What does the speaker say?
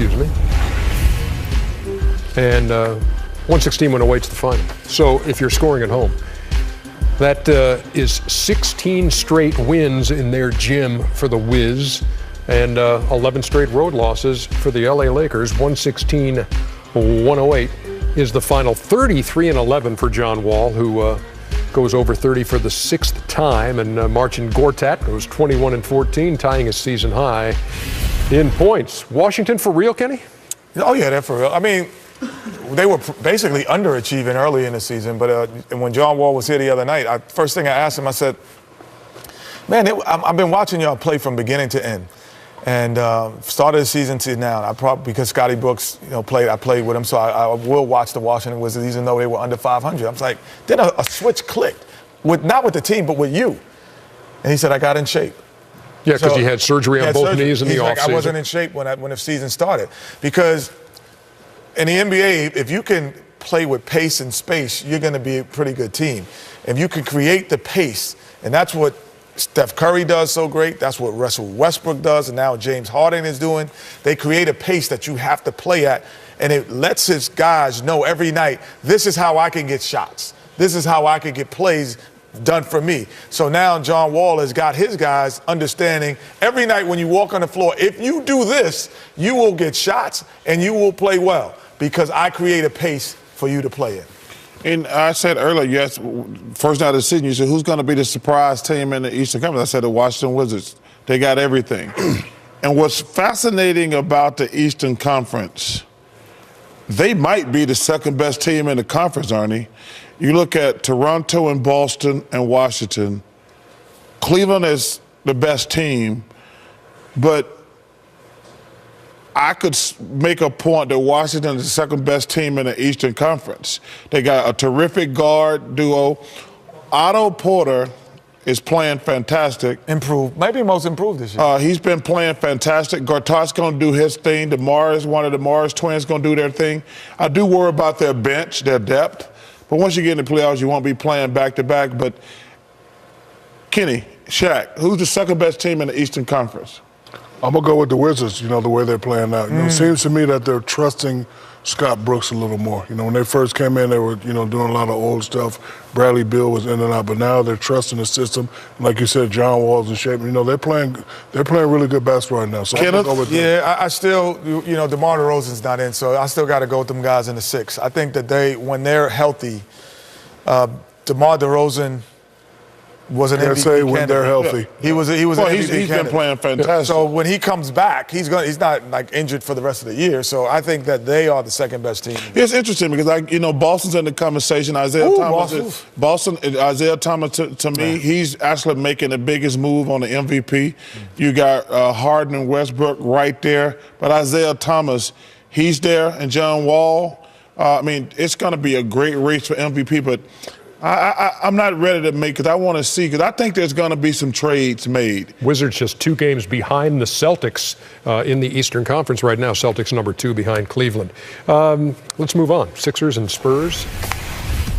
excuse me. And 116 went away to the final. So if you're scoring at home, that is 16 straight wins in their gym for the Wiz and 11 straight road losses for the LA Lakers. 116-108 is the final. 33-11 for John Wall, who goes over 30 for the sixth time. And Marcin Gortat goes 21-14, tying his season high in points. Washington for real, Kenny? Oh, yeah, they're for real. I mean, they were basically underachieving early in the season, but when John Wall was here the other night, first thing I asked him, I said, man, I've been watching y'all play from beginning to end. And started the season to now. I probably, because Scotty Brooks, I played with him, so I will watch the Washington Wizards, even though they were under 500. I was like, then a switch clicked, not with the team, but with you. And he said, I got in shape. Yeah, because he had surgery on both knees in the offseason. I wasn't in shape when the season started. Because in the NBA, if you can play with pace and space, you're going to be a pretty good team. If you can create the pace, and that's what Steph Curry does so great. That's what Russell Westbrook does, and now James Harden is doing. They create a pace that you have to play at, and it lets his guys know every night, this is how I can get shots. This is how I can get plays done for me. So now John Wall has got his guys understanding every night when you walk on the floor, if you do this, you will get shots and you will play well because I create a pace for you to play in. And I said earlier, yes, first night of the season, you said, who's going to be the surprise team in the Eastern Conference? I said the Washington Wizards. They got everything. And what's fascinating about the Eastern Conference, they might be the second best team in the conference, Arnie. You look at Toronto and Boston and Washington. Cleveland is the best team, but I could make a point that Washington is the second best team in the Eastern Conference. They got a terrific guard duo. Otto Porter is playing fantastic. Improved. Maybe most improved this year. He's been playing fantastic. Gortat's going to do his thing. One of the Morris twins going to do their thing. I do worry about their bench, their depth. But once you get in the playoffs, you won't be playing back-to-back. But, Kenny, Shaq, who's the second best team in the Eastern Conference? I'm going to go with the Wizards, the way they're playing now. It seems to me that they're trusting Scott Brooks a little more. When they first came in, they were, doing a lot of old stuff. Bradley Beal was in and out, but now they're trusting the system. And like you said, John Wall's in shape. They're playing really good basketball right now. So I'm going to go with them. I still, DeMar DeRozan's not in, so I still got to go with them guys in the six. I think that when they're healthy, DeMar DeRozan was an MVP candidate. When they're healthy. He was an MVP He's been playing fantastic. So when he comes back, he's not like injured for the rest of the year. So I think that they are the second best team. It's interesting because Boston's in the conversation. Isaiah Thomas to me, he's actually making the biggest move on the MVP. You got Harden and Westbrook right there, but Isaiah Thomas, he's there, and John Wall. It's going to be a great race for MVP, but I'm not ready to make, because I want to see, because I think there's going to be some trades made. Wizards just 2 games behind the Celtics in the Eastern Conference right now. Celtics number 2 behind Cleveland. Let's move on. Sixers and Spurs.